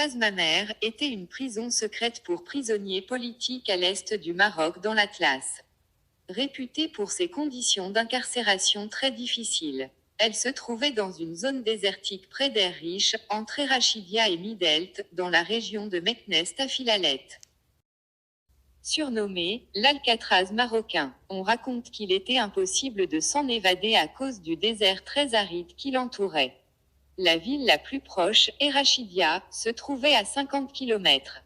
Tazmamert était une prison secrète pour prisonniers politiques à l'est du Maroc dans l'Atlas. Réputée pour ses conditions d'incarcération très difficiles. Elle se trouvait dans une zone désertique près d'Erriche, entre Erachidia et Midelt, dans la région de Meknès Tafilalet. Surnommé l'Alcatraz marocain, on raconte qu'il était impossible de s'en évader à cause du désert très aride qui l'entourait. La ville la plus proche, Erachidia, se trouvait à 50 km.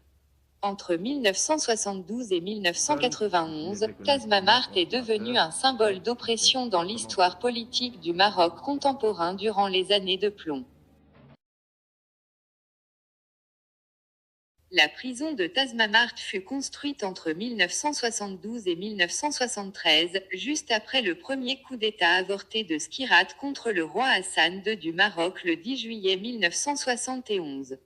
Entre 1972 et 1991, Tazmamart est devenu un symbole d'oppression dans l'histoire politique du Maroc contemporain durant les années de plomb. La prison de Tazmamart fut construite entre 1972 et 1973, juste après le premier coup d'État avorté de Skirat contre le roi Hassan II du Maroc le 10 juillet 1971.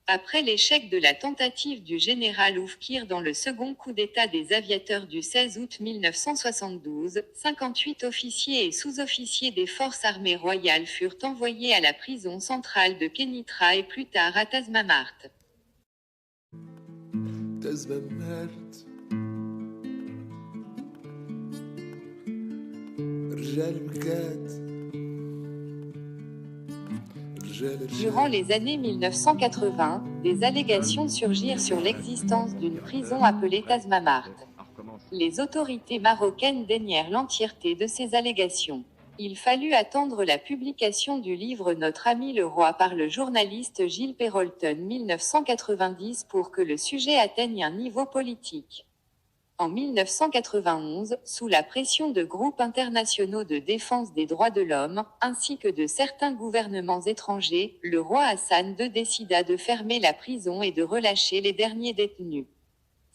Après l'échec de la tentative du général Oufkir dans le second coup d'État des aviateurs du 16 août 1972, 58 officiers et sous-officiers des forces armées royales furent envoyés à la prison centrale de Kénitra et plus tard à Tazmamart. Durant les années 1980, des allégations surgirent sur l'existence d'une prison appelée Tazmamart. Les autorités marocaines dénièrent l'entièreté de ces allégations. Il fallut attendre la publication du livre Notre ami le roi par le journaliste Gilles Perrolton 1990 pour que le sujet atteigne un niveau politique. En 1991, sous la pression de groupes internationaux de défense des droits de l'homme, ainsi que de certains gouvernements étrangers, le roi Hassan II décida de fermer la prison et de relâcher les derniers détenus.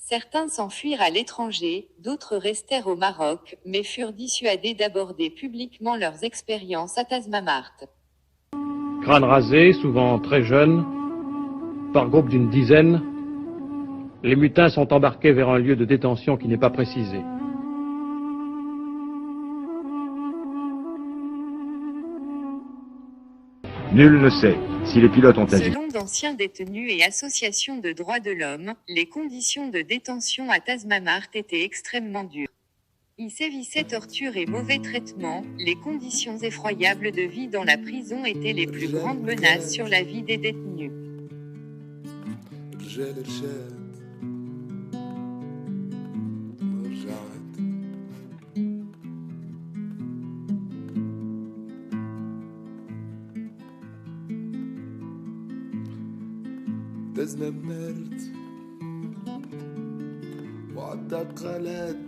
Certains s'enfuirent à l'étranger, d'autres restèrent au Maroc, mais furent dissuadés d'aborder publiquement leurs expériences à Tazmamart. Crâne rasé, souvent très jeunes, par groupe d'une dizaine, les mutins sont embarqués vers un lieu de détention qui n'est pas précisé. Nul ne sait si les pilotes ont agi. Selon d'anciens détenus et associations de droits de l'homme, les conditions de détention à Tazmamart étaient extrêmement dures. Y sévissaient torture et mauvais traitements, les conditions effroyables de vie dans la prison étaient les plus grandes menaces sur la vie des détenus.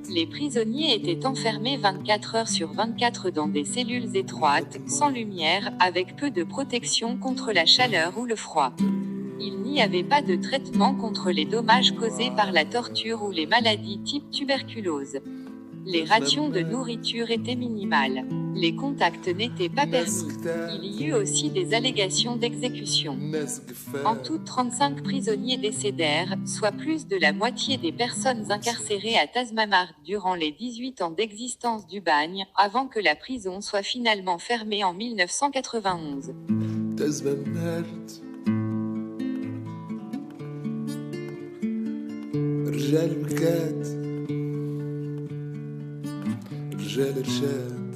Les prisonniers étaient enfermés 24 heures sur 24 dans des cellules étroites, sans lumière, avec peu de protection contre la chaleur ou le froid. Il n'y avait pas de traitement contre les dommages causés par la torture ou les maladies type tuberculose. Les rations de nourriture étaient minimales. Les contacts n'étaient pas permis. Il y eut aussi des allégations d'exécution. En tout, 35 prisonniers décédèrent, soit plus de la moitié des personnes incarcérées à Tazmamart durant les 18 ans d'existence du bagne, avant que la prison soit finalement fermée en 1991. رجال الشام